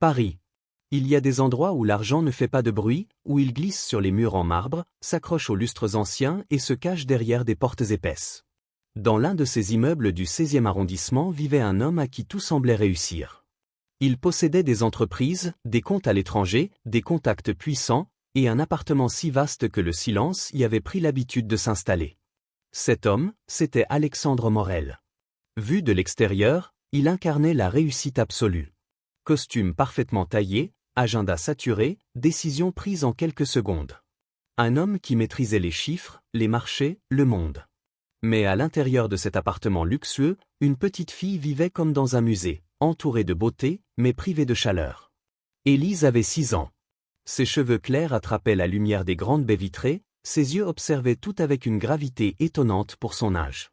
Paris. Il y a des endroits où l'argent ne fait pas de bruit, où il glisse sur les murs en marbre, s'accroche aux lustres anciens et se cache derrière des portes épaisses. Dans l'un de ces immeubles du 16e arrondissement vivait un homme à qui tout semblait réussir. Il possédait des entreprises, des comptes à l'étranger, des contacts puissants, et un appartement si vaste que le silence y avait pris l'habitude de s'installer. Cet homme, c'était Alexandre Morel. Vu de l'extérieur, il incarnait la réussite absolue. Costume parfaitement taillé, agenda saturé, décision prise en quelques secondes. Un homme qui maîtrisait les chiffres, les marchés, le monde. Mais à l'intérieur de cet appartement luxueux, une petite fille vivait comme dans un musée, entourée de beauté, mais privée de chaleur. Élise avait 6 ans. Ses cheveux clairs attrapaient la lumière des grandes baies vitrées, ses yeux observaient tout avec une gravité étonnante pour son âge.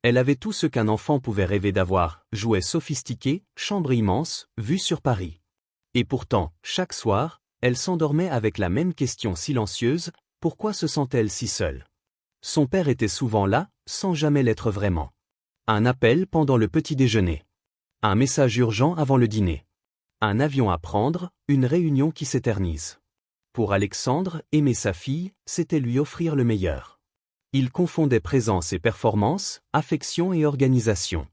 Elle avait tout ce qu'un enfant pouvait rêver d'avoir, jouets sophistiqués, chambre immense, vue sur Paris. Et pourtant, chaque soir, elle s'endormait avec la même question silencieuse, pourquoi se sent-elle si seule? Son père était souvent là, sans jamais l'être vraiment. Un appel pendant le petit déjeuner. Un message urgent avant le dîner. Un avion à prendre, une réunion qui s'éternise. Pour Alexandre, aimer sa fille, c'était lui offrir le meilleur. Il confondait présence et performance, affection et organisation.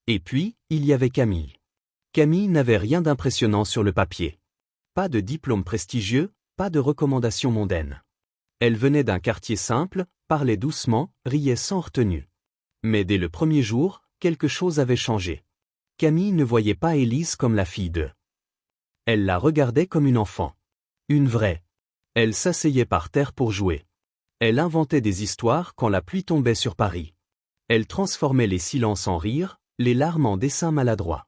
Et puis, il y avait Camille. Camille n'avait rien d'impressionnant sur le papier. Pas de diplôme prestigieux, pas de recommandations mondaines. Elle venait d'un quartier simple, parlait doucement, riait sans retenue. Mais dès le premier jour, quelque chose avait changé. Camille ne voyait pas Élise comme la fille d'eux. Elle la regardait comme une enfant. Une vraie. Elle s'asseyait par terre pour jouer. Elle inventait des histoires quand la pluie tombait sur Paris. Elle transformait les silences en rires, les larmes en dessins maladroits.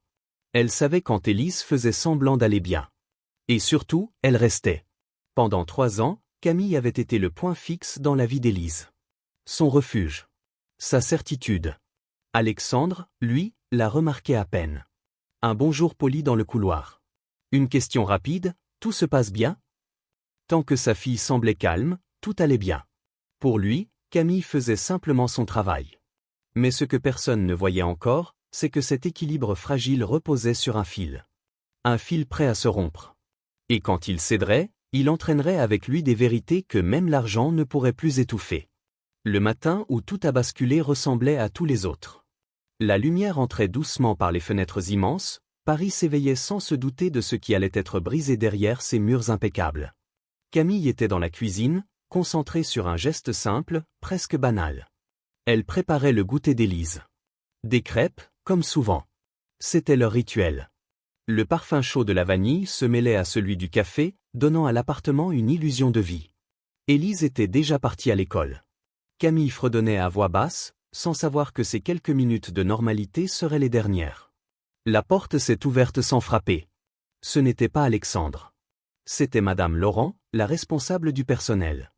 Elle savait quand Élise faisait semblant d'aller bien. Et surtout, elle restait. Pendant 3 ans, Camille avait été le point fixe dans la vie d'Élise. Son refuge. Sa certitude. Alexandre, lui, la remarquait à peine. Un bonjour poli dans le couloir. Une question rapide, tout se passe bien? Tant que sa fille semblait calme, tout allait bien. Pour lui, Camille faisait simplement son travail. Mais ce que personne ne voyait encore, c'est que cet équilibre fragile reposait sur un fil. Un fil prêt à se rompre. Et quand il céderait, il entraînerait avec lui des vérités que même l'argent ne pourrait plus étouffer. Le matin où tout a basculé ressemblait à tous les autres. La lumière entrait doucement par les fenêtres immenses, Paris s'éveillait sans se douter de ce qui allait être brisé derrière ces murs impeccables. Camille était dans la cuisine, concentrée sur un geste simple, presque banal. Elle préparait le goûter d'Élise. Des crêpes, comme souvent. C'était leur rituel. Le parfum chaud de la vanille se mêlait à celui du café, donnant à l'appartement une illusion de vie. Élise était déjà partie à l'école. Camille fredonnait à voix basse, sans savoir que ces quelques minutes de normalité seraient les dernières. La porte s'est ouverte sans frapper. Ce n'était pas Alexandre. C'était Madame Laurent, la responsable du personnel.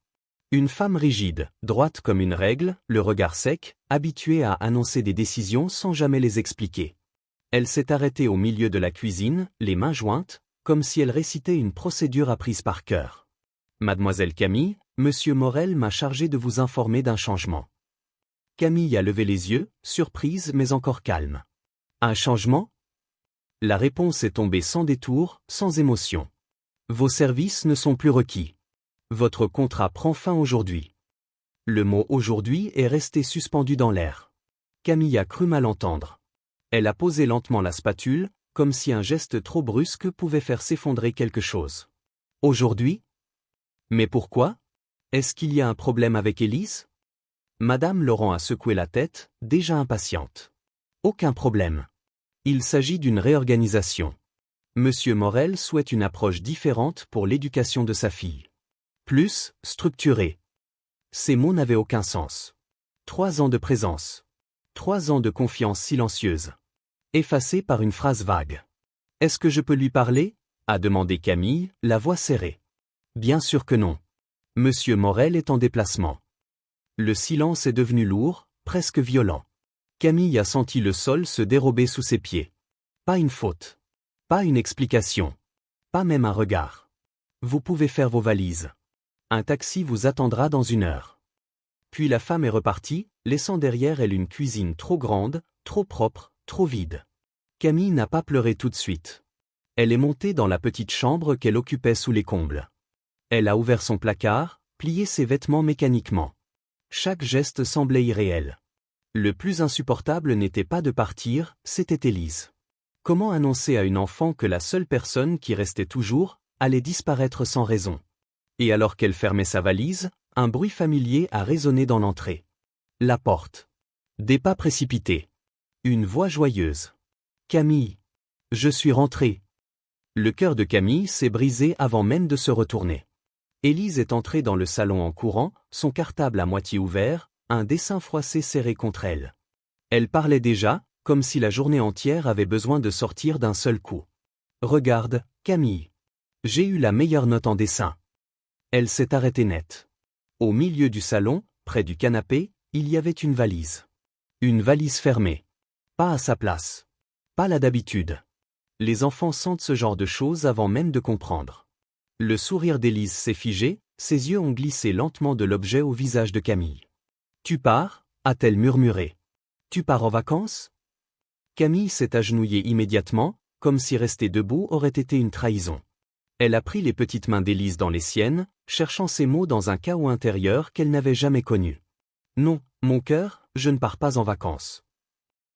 Une femme rigide, droite comme une règle, le regard sec, habituée à annoncer des décisions sans jamais les expliquer. Elle s'est arrêtée au milieu de la cuisine, les mains jointes, comme si elle récitait une procédure apprise par cœur. Mademoiselle Camille, Monsieur Morel m'a chargé de vous informer d'un changement. Camille a levé les yeux, surprise mais encore calme. Un changement? La réponse est tombée sans détour, sans émotion. Vos services ne sont plus requis. Votre contrat prend fin aujourd'hui. Le mot aujourd'hui est resté suspendu dans l'air. Camille a cru mal entendre. Elle a posé lentement la spatule, comme si un geste trop brusque pouvait faire s'effondrer quelque chose. Aujourd'hui? Mais pourquoi? Est-ce qu'il y a un problème avec Élise? Madame Laurent a secoué la tête, déjà impatiente. Aucun problème. Il s'agit d'une réorganisation. Monsieur Morel souhaite une approche différente pour l'éducation de sa fille. Plus structurée. Ces mots n'avaient aucun sens. 3 ans de présence. 3 ans de confiance silencieuse. Effacée par une phrase vague. Est-ce que je peux lui parler? A demandé Camille, la voix serrée. Bien sûr que non. Monsieur Morel est en déplacement. Le silence est devenu lourd, presque violent. Camille a senti le sol se dérober sous ses pieds. Pas une faute. Pas une explication. Pas même un regard. Vous pouvez faire vos valises. Un taxi vous attendra dans 1 heure. Puis la femme est repartie, laissant derrière elle une cuisine trop grande, trop propre, trop vide. Camille n'a pas pleuré tout de suite. Elle est montée dans la petite chambre qu'elle occupait sous les combles. Elle a ouvert son placard, plié ses vêtements mécaniquement. Chaque geste semblait irréel. Le plus insupportable n'était pas de partir, c'était Élise. Comment annoncer à une enfant que la seule personne qui restait toujours allait disparaître sans raison? Et alors qu'elle fermait sa valise, un bruit familier a résonné dans l'entrée. La porte. Des pas précipités. Une voix joyeuse. Camille. Je suis rentrée. Le cœur de Camille s'est brisé avant même de se retourner. Élise est entrée dans le salon en courant, son cartable à moitié ouvert, un dessin froissé serré contre elle. Elle parlait déjà, comme si la journée entière avait besoin de sortir d'un seul coup. Regarde, Camille. J'ai eu la meilleure note en dessin. Elle s'est arrêtée net. Au milieu du salon, près du canapé, il y avait une valise. Une valise fermée. Pas à sa place. Pas la d'habitude. Les enfants sentent ce genre de choses avant même de comprendre. Le sourire d'Élise s'est figé, ses yeux ont glissé lentement de l'objet au visage de Camille. « Tu pars » a-t-elle murmuré. « Tu pars en vacances » Camille s'est agenouillée immédiatement, comme si rester debout aurait été une trahison. Elle a pris les petites mains d'Élise dans les siennes, cherchant ses mots dans un chaos intérieur qu'elle n'avait jamais connu. « Non, mon cœur, je ne pars pas en vacances. »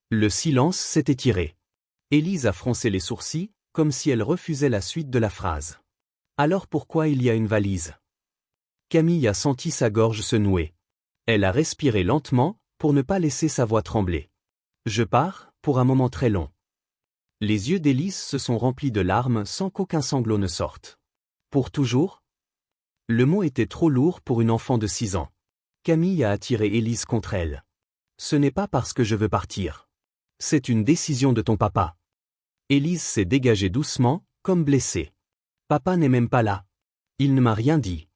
Le silence s'est étiré. Élise a froncé les sourcils, comme si elle refusait la suite de la phrase. Alors pourquoi il y a une valise? Camille a senti sa gorge se nouer. Elle a respiré lentement, pour ne pas laisser sa voix trembler. Je pars, pour un moment très long. Les yeux d'Élise se sont remplis de larmes sans qu'aucun sanglot ne sorte. Pour toujours? Le mot était trop lourd pour une enfant de 6 ans. Camille a attiré Élise contre elle. Ce n'est pas parce que je veux partir. C'est une décision de ton papa. Élise s'est dégagée doucement, comme blessée. Papa n'est même pas là. Il ne m'a rien dit.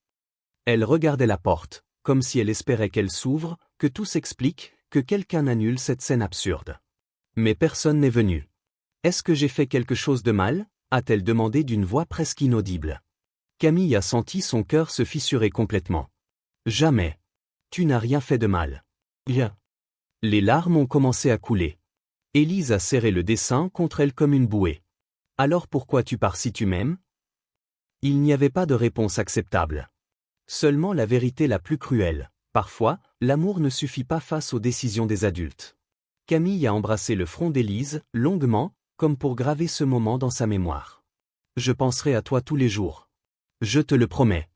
Elle regardait la porte, comme si elle espérait qu'elle s'ouvre, que tout s'explique, que quelqu'un annule cette scène absurde. Mais personne n'est venu. Est-ce que j'ai fait quelque chose de mal? A-t-elle demandé d'une voix presque inaudible. Camille a senti son cœur se fissurer complètement. Jamais. Tu n'as rien fait de mal. Bien. Les larmes ont commencé à couler. Élise a serré le dessin contre elle comme une bouée. Alors pourquoi tu pars si tu m'aimes? Il n'y avait pas de réponse acceptable. Seulement la vérité la plus cruelle. Parfois, l'amour ne suffit pas face aux décisions des adultes. Camille a embrassé le front d'Élise, longuement, comme pour graver ce moment dans sa mémoire. Je penserai à toi tous les jours. Je te le promets.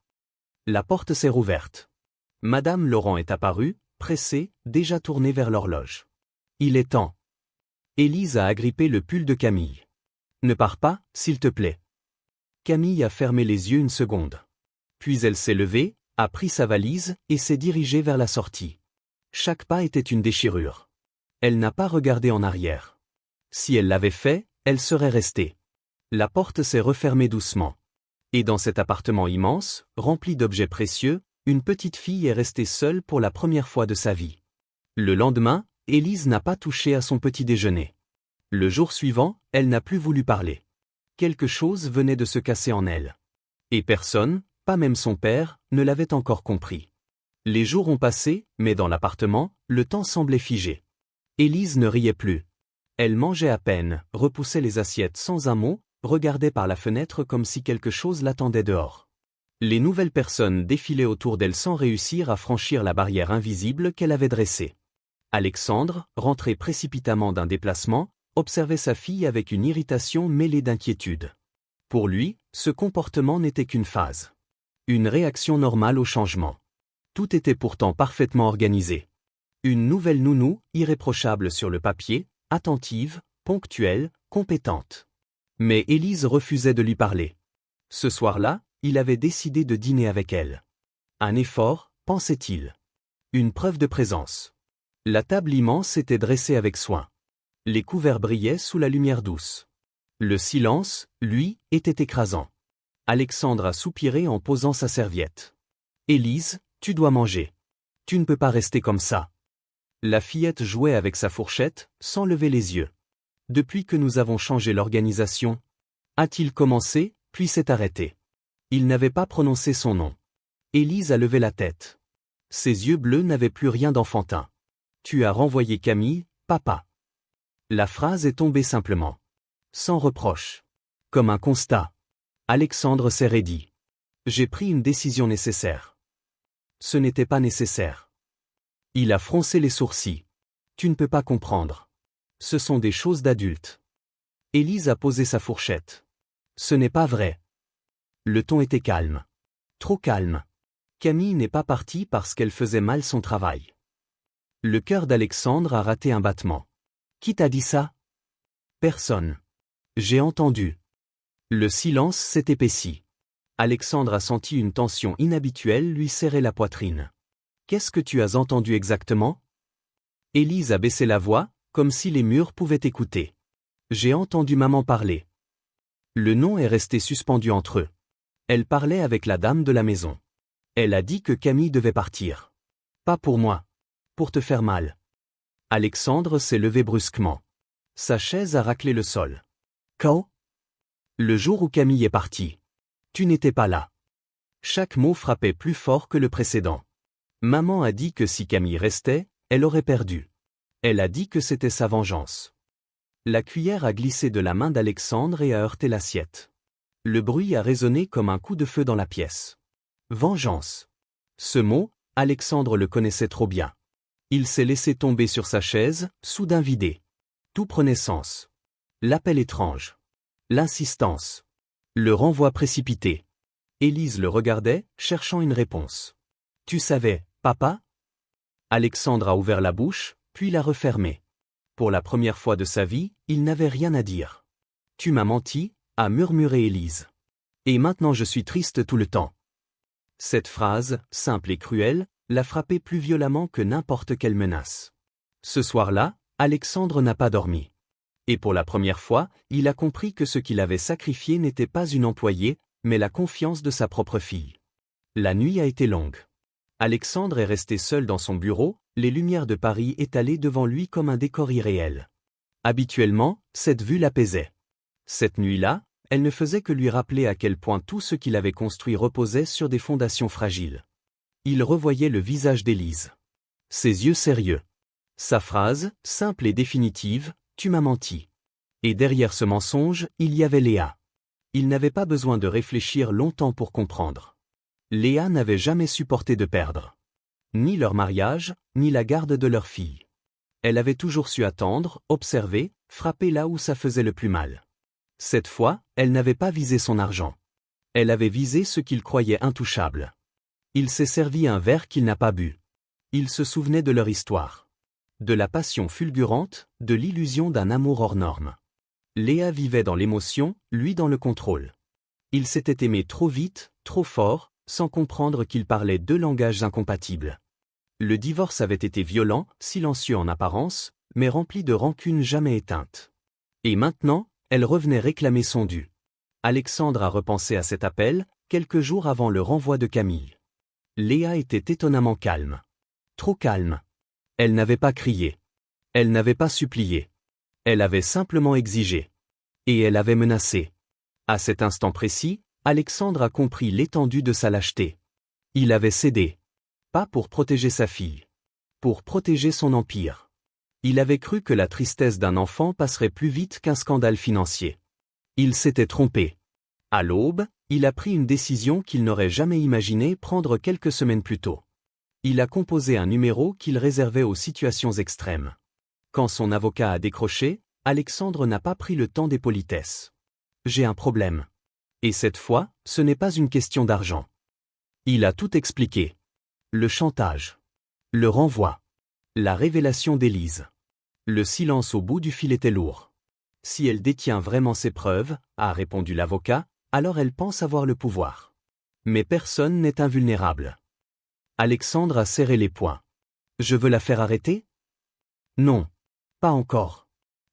La porte s'est rouverte. Madame Laurent est apparue, pressée, déjà tournée vers l'horloge. Il est temps. Élise a agrippé le pull de Camille. Ne pars pas, s'il te plaît. Camille a fermé les yeux une seconde. Puis elle s'est levée, a pris sa valise et s'est dirigée vers la sortie. Chaque pas était une déchirure. Elle n'a pas regardé en arrière. Si elle l'avait fait, elle serait restée. La porte s'est refermée doucement. Et dans cet appartement immense, rempli d'objets précieux, une petite fille est restée seule pour la première fois de sa vie. Le lendemain, Élise n'a pas touché à son petit déjeuner. Le jour suivant, elle n'a plus voulu parler. Quelque chose venait de se casser en elle. Et personne, pas même son père, ne l'avait encore compris. Les jours ont passé, mais dans l'appartement, le temps semblait figé. Élise ne riait plus. Elle mangeait à peine, repoussait les assiettes sans un mot, regardait par la fenêtre comme si quelque chose l'attendait dehors. Les nouvelles personnes défilaient autour d'elle sans réussir à franchir la barrière invisible qu'elle avait dressée. Alexandre, rentré précipitamment d'un déplacement, observait sa fille avec une irritation mêlée d'inquiétude. Pour lui, ce comportement n'était qu'une phase. Une réaction normale au changement. Tout était pourtant parfaitement organisé. Une nouvelle nounou, irréprochable sur le papier, attentive, ponctuelle, compétente. Mais Élise refusait de lui parler. Ce soir-là, il avait décidé de dîner avec elle. Un effort, pensait-il. Une preuve de présence. La table immense était dressée avec soin. Les couverts brillaient sous la lumière douce. Le silence, lui, était écrasant. Alexandre a soupiré en posant sa serviette. « Élise, tu dois manger. Tu ne peux pas rester comme ça. » La fillette jouait avec sa fourchette, sans lever les yeux. « Depuis que nous avons changé l'organisation » a-t-il commencé, puis s'est arrêté. Il n'avait pas prononcé son nom. Élise a levé la tête. Ses yeux bleus n'avaient plus rien d'enfantin. « Tu as renvoyé Camille, papa. » La phrase est tombée simplement. Sans reproche. Comme un constat. Alexandre s'est raidi. J'ai pris une décision nécessaire. Ce n'était pas nécessaire. Il a froncé les sourcils. Tu ne peux pas comprendre. Ce sont des choses d'adultes. Élise a posé sa fourchette. Ce n'est pas vrai. Le ton était calme. Trop calme. Camille n'est pas partie parce qu'elle faisait mal son travail. Le cœur d'Alexandre a raté un battement. Qui t'a dit ça? Personne. J'ai entendu. Le silence s'est épaissi. Alexandre a senti une tension inhabituelle lui serrer la poitrine. Qu'est-ce que tu as entendu exactement? Élise a baissé la voix, comme si les murs pouvaient écouter. J'ai entendu maman parler. Le nom est resté suspendu entre eux. Elle parlait avec la dame de la maison. Elle a dit que Camille devait partir. Pas pour moi. Pour te faire mal. Alexandre s'est levé brusquement. Sa chaise a raclé le sol. Quand? Le jour où Camille est partie. Tu n'étais pas là. Chaque mot frappait plus fort que le précédent. Maman a dit que si Camille restait, elle aurait perdu. Elle a dit que c'était sa vengeance. La cuillère a glissé de la main d'Alexandre et a heurté l'assiette. Le bruit a résonné comme un coup de feu dans la pièce. Vengeance. Ce mot, Alexandre le connaissait trop bien. Il s'est laissé tomber sur sa chaise, soudain vidé. Tout prenait sens. L'appel étrange. L'insistance. Le renvoi précipité. Élise le regardait, cherchant une réponse. Tu savais, papa? Alexandre a ouvert la bouche, puis l'a refermée. Pour la première fois de sa vie, il n'avait rien à dire. Tu m'as menti, a murmuré Élise. Et maintenant je suis triste tout le temps. Cette phrase, simple et cruelle, l'a frappé plus violemment que n'importe quelle menace. Ce soir-là, Alexandre n'a pas dormi. Et pour la première fois, il a compris que ce qu'il avait sacrifié n'était pas une employée, mais la confiance de sa propre fille. La nuit a été longue. Alexandre est resté seul dans son bureau, les lumières de Paris étalées devant lui comme un décor irréel. Habituellement, cette vue l'apaisait. Cette nuit-là, elle ne faisait que lui rappeler à quel point tout ce qu'il avait construit reposait sur des fondations fragiles. Il revoyait le visage d'Élise. Ses yeux sérieux. Sa phrase, simple et définitive, « Tu m'as menti ». Et derrière ce mensonge, il y avait Léa. Il n'avait pas besoin de réfléchir longtemps pour comprendre. Léa n'avait jamais supporté de perdre. Ni leur mariage, ni la garde de leur fille. Elle avait toujours su attendre, observer, frapper là où ça faisait le plus mal. Cette fois, elle n'avait pas visé son argent. Elle avait visé ce qu'il croyait intouchable. Il s'est servi un verre qu'il n'a pas bu. Il se souvenait de leur histoire. De la passion fulgurante, de l'illusion d'un amour hors norme. Léa vivait dans l'émotion, lui dans le contrôle. Ils s'étaient aimés trop vite, trop fort, sans comprendre qu'ils parlaient deux langages incompatibles. Le divorce avait été violent, silencieux en apparence, mais rempli de rancune jamais éteinte. Et maintenant, elle revenait réclamer son dû. Alexandre a repensé à cet appel, quelques jours avant le renvoi de Camille. Léa était étonnamment calme. Trop calme. Elle n'avait pas crié. Elle n'avait pas supplié. Elle avait simplement exigé. Et elle avait menacé. À cet instant précis, Alexandre a compris l'étendue de sa lâcheté. Il avait cédé. Pas pour protéger sa fille. Pour protéger son empire. Il avait cru que la tristesse d'un enfant passerait plus vite qu'un scandale financier. Il s'était trompé. À l'aube, il a pris une décision qu'il n'aurait jamais imaginé prendre quelques semaines plus tôt. Il a composé un numéro qu'il réservait aux situations extrêmes. Quand son avocat a décroché, Alexandre n'a pas pris le temps des politesses. J'ai un problème. Et cette fois, ce n'est pas une question d'argent. Il a tout expliqué. Le chantage. Le renvoi. La révélation d'Élise. Le silence au bout du fil était lourd. Si elle détient vraiment ses preuves, a répondu l'avocat, alors elle pense avoir le pouvoir. Mais personne n'est invulnérable. Alexandre a serré les poings. Je veux la faire arrêter? Non. Pas encore.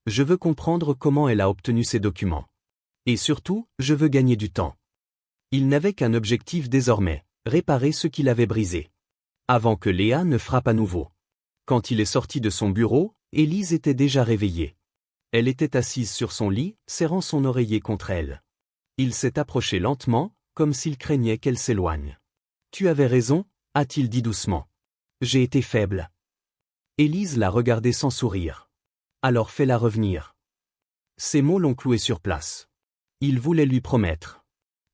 Je veux comprendre comment elle a obtenu ces documents. Et surtout, je veux gagner du temps. Il n'avait qu'un objectif désormais, réparer ce qu'il avait brisé. Avant que Léa ne frappe à nouveau. Quand il est sorti de son bureau, Élise était déjà réveillée. Elle était assise sur son lit, serrant son oreiller contre elle. Il s'est approché lentement, comme s'il craignait qu'elle s'éloigne. Tu avais raison, a-t-il dit doucement. J'ai été faible. Élise l'a regardé sans sourire. Alors fais-la revenir. Ces mots l'ont cloué sur place. Il voulait lui promettre.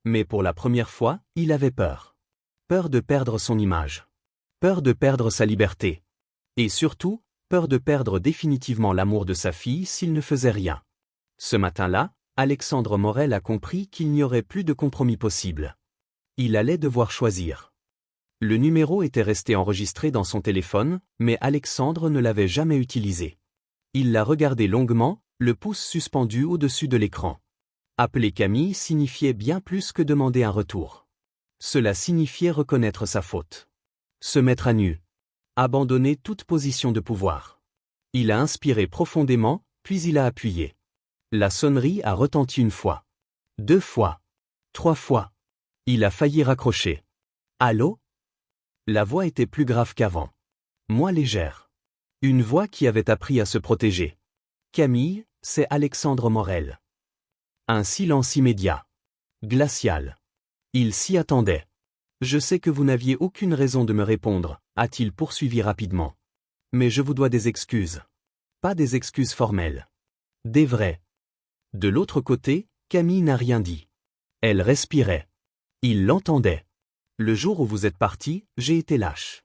Mais pour la première fois, il avait peur. Peur de perdre son image. Peur de perdre sa liberté. Et surtout, peur de perdre définitivement l'amour de sa fille s'il ne faisait rien. Ce matin-là, Alexandre Morel a compris qu'il n'y aurait plus de compromis possible. Il allait devoir choisir. Le numéro était resté enregistré dans son téléphone, mais Alexandre ne l'avait jamais utilisé. Il l'a regardé longuement, le pouce suspendu au-dessus de l'écran. Appeler Camille signifiait bien plus que demander un retour. Cela signifiait reconnaître sa faute. Se mettre à nu. Abandonner toute position de pouvoir. Il a inspiré profondément, puis il a appuyé. La sonnerie a retenti 1 fois. 2 fois. 3 fois. Il a failli raccrocher. Allô ? La voix était plus grave qu'avant. Moins légère. Une voix qui avait appris à se protéger. Camille, c'est Alexandre Morel. Un silence immédiat. Glacial. Il s'y attendait. Je sais que vous n'aviez aucune raison de me répondre, a-t-il poursuivi rapidement. Mais je vous dois des excuses. Pas des excuses formelles. Des vraies. De l'autre côté, Camille n'a rien dit. Elle respirait. Il l'entendait. Le jour où vous êtes parti, j'ai été lâche.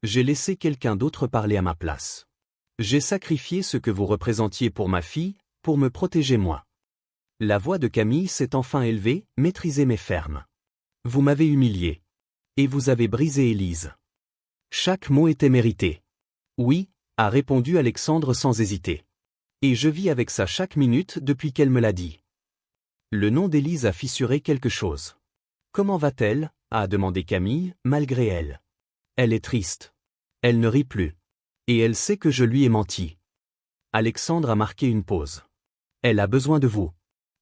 J'ai laissé quelqu'un d'autre parler à ma place. J'ai sacrifié ce que vous représentiez pour ma fille, pour me protéger moi. La voix de Camille s'est enfin élevée, maîtrisée mais ferme. Vous m'avez humilié. Et vous avez brisé Élise. Chaque mot était mérité. Oui, a répondu Alexandre sans hésiter. Et je vis avec ça chaque minute depuis qu'elle me l'a dit. Le nom d'Élise a fissuré quelque chose. Comment va-t-elle ? A demandé Camille, malgré elle. Elle est triste. Elle ne rit plus. Et elle sait que je lui ai menti. Alexandre a marqué une pause. Elle a besoin de vous.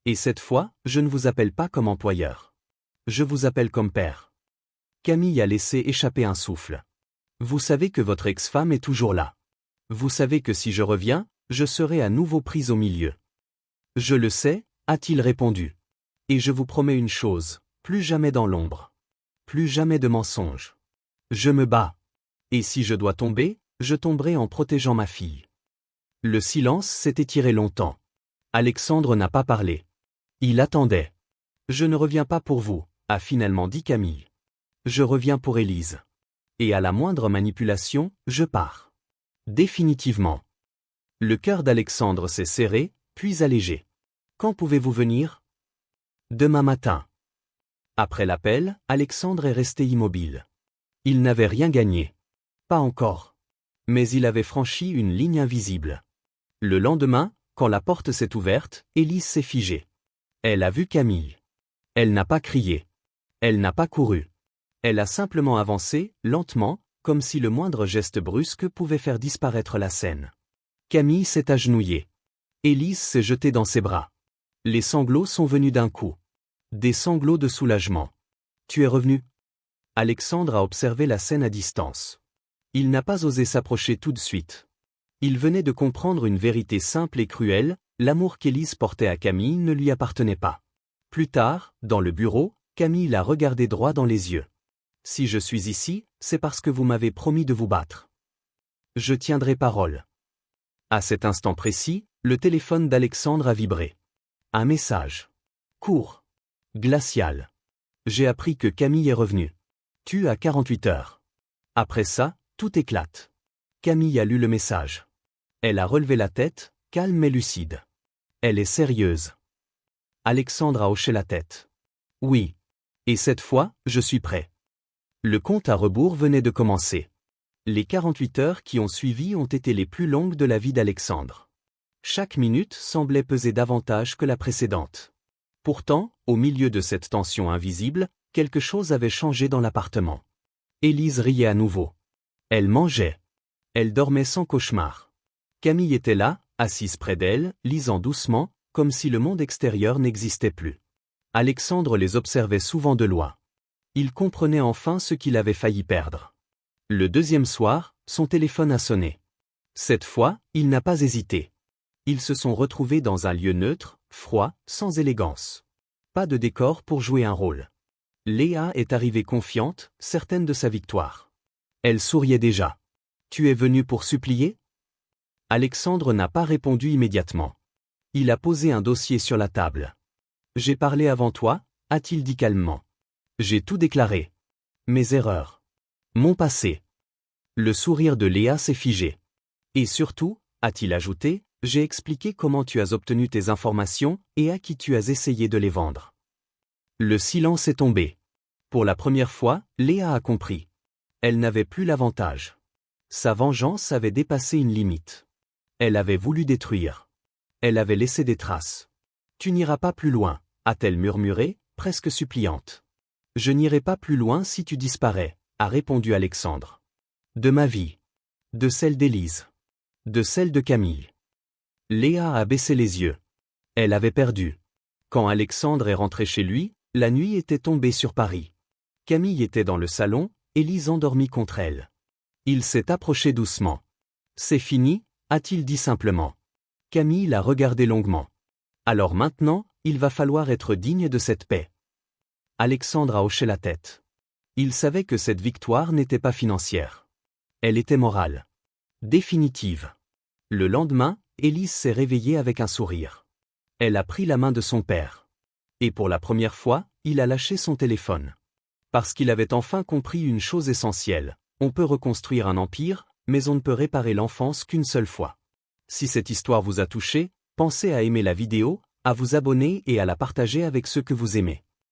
Et cette fois, je ne vous appelle pas comme employeur. Je vous appelle comme père. Camille a laissé échapper un souffle. Vous savez que votre ex-femme est toujours là. Vous savez que si je reviens, je serai à nouveau prise au milieu. Je le sais, a-t-il répondu. Et je vous promets une chose, plus jamais dans l'ombre. Plus jamais de mensonges. Je me bats. Et si je dois tomber, je tomberai en protégeant ma fille. Le silence s'est étiré longtemps. Alexandre n'a pas parlé. Il attendait. Je ne reviens pas pour vous, a finalement dit Camille. Je reviens pour Élise. Et à la moindre manipulation, je pars. Définitivement. Le cœur d'Alexandre s'est serré, puis allégé. Quand pouvez-vous venir ? Demain matin. Après l'appel, Alexandre est resté immobile. Il n'avait rien gagné. Pas encore. Mais il avait franchi une ligne invisible. Le lendemain, quand la porte s'est ouverte, Élise s'est figée. Elle a vu Camille. Elle n'a pas crié. Elle n'a pas couru. Elle a simplement avancé, lentement, comme si le moindre geste brusque pouvait faire disparaître la scène. Camille s'est agenouillée. Élise s'est jetée dans ses bras. Les sanglots sont venus d'un coup. Des sanglots de soulagement. Tu es revenu ? Alexandre a observé la scène à distance. Il n'a pas osé s'approcher tout de suite. Il venait de comprendre une vérité simple et cruelle, l'amour qu'Élise portait à Camille ne lui appartenait pas. Plus tard, dans le bureau, Camille l'a regardé droit dans les yeux. Si je suis ici, c'est parce que vous m'avez promis de vous battre. Je tiendrai parole. À cet instant précis, le téléphone d'Alexandre a vibré. Un message. Court. Glacial. J'ai appris que Camille est revenue. Tu as 48 heures. Après ça, tout éclate. Camille a lu le message. Elle a relevé la tête, calme mais lucide. Elle est sérieuse. Alexandre a hoché la tête. Oui. Et cette fois, je suis prêt. Le compte à rebours venait de commencer. Les 48 heures qui ont suivi ont été les plus longues de la vie d'Alexandre. Chaque minute semblait peser davantage que la précédente. Pourtant, au milieu de cette tension invisible, quelque chose avait changé dans l'appartement. Élise riait à nouveau. Elle mangeait. Elle dormait sans cauchemar. Camille était là, assise près d'elle, lisant doucement, comme si le monde extérieur n'existait plus. Alexandre les observait souvent de loin. Il comprenait enfin ce qu'il avait failli perdre. Le deuxième soir, son téléphone a sonné. Cette fois, il n'a pas hésité. Ils se sont retrouvés dans un lieu neutre, froid, sans élégance. Pas de décor pour jouer un rôle. Léa est arrivée confiante, certaine de sa victoire. Elle souriait déjà. « Tu es venu pour supplier ?» Alexandre n'a pas répondu immédiatement. Il a posé un dossier sur la table. J'ai parlé avant toi, a-t-il dit calmement. J'ai tout déclaré. Mes erreurs. Mon passé. Le sourire de Léa s'est figé. Et surtout, a-t-il ajouté, j'ai expliqué comment tu as obtenu tes informations et à qui tu as essayé de les vendre. Le silence est tombé. Pour la première fois, Léa a compris. Elle n'avait plus l'avantage. Sa vengeance avait dépassé une limite. Elle avait voulu détruire. Elle avait laissé des traces. Tu n'iras pas plus loin, a-t-elle murmuré, presque suppliante. Je n'irai pas plus loin si tu disparais, a répondu Alexandre. De ma vie. De celle d'Élise. De celle de Camille. Léa a baissé les yeux. Elle avait perdu. Quand Alexandre est rentré chez lui, la nuit était tombée sur Paris. Camille était dans le salon, Élise endormie contre elle. Il s'est approché doucement. C'est fini, a-t-il dit simplement. Camille l'a regardé longuement. Alors maintenant, il va falloir être digne de cette paix. Alexandre a hoché la tête. Il savait que cette victoire n'était pas financière. Elle était morale. Définitive. Le lendemain, Élise s'est réveillée avec un sourire. Elle a pris la main de son père. Et pour la première fois, il a lâché son téléphone. Parce qu'il avait enfin compris une chose essentielle. On peut reconstruire un empire, mais on ne peut réparer l'enfance qu'une seule fois. Si cette histoire vous a touché, pensez à aimer la vidéo, à vous abonner et à la partager avec ceux que vous aimez.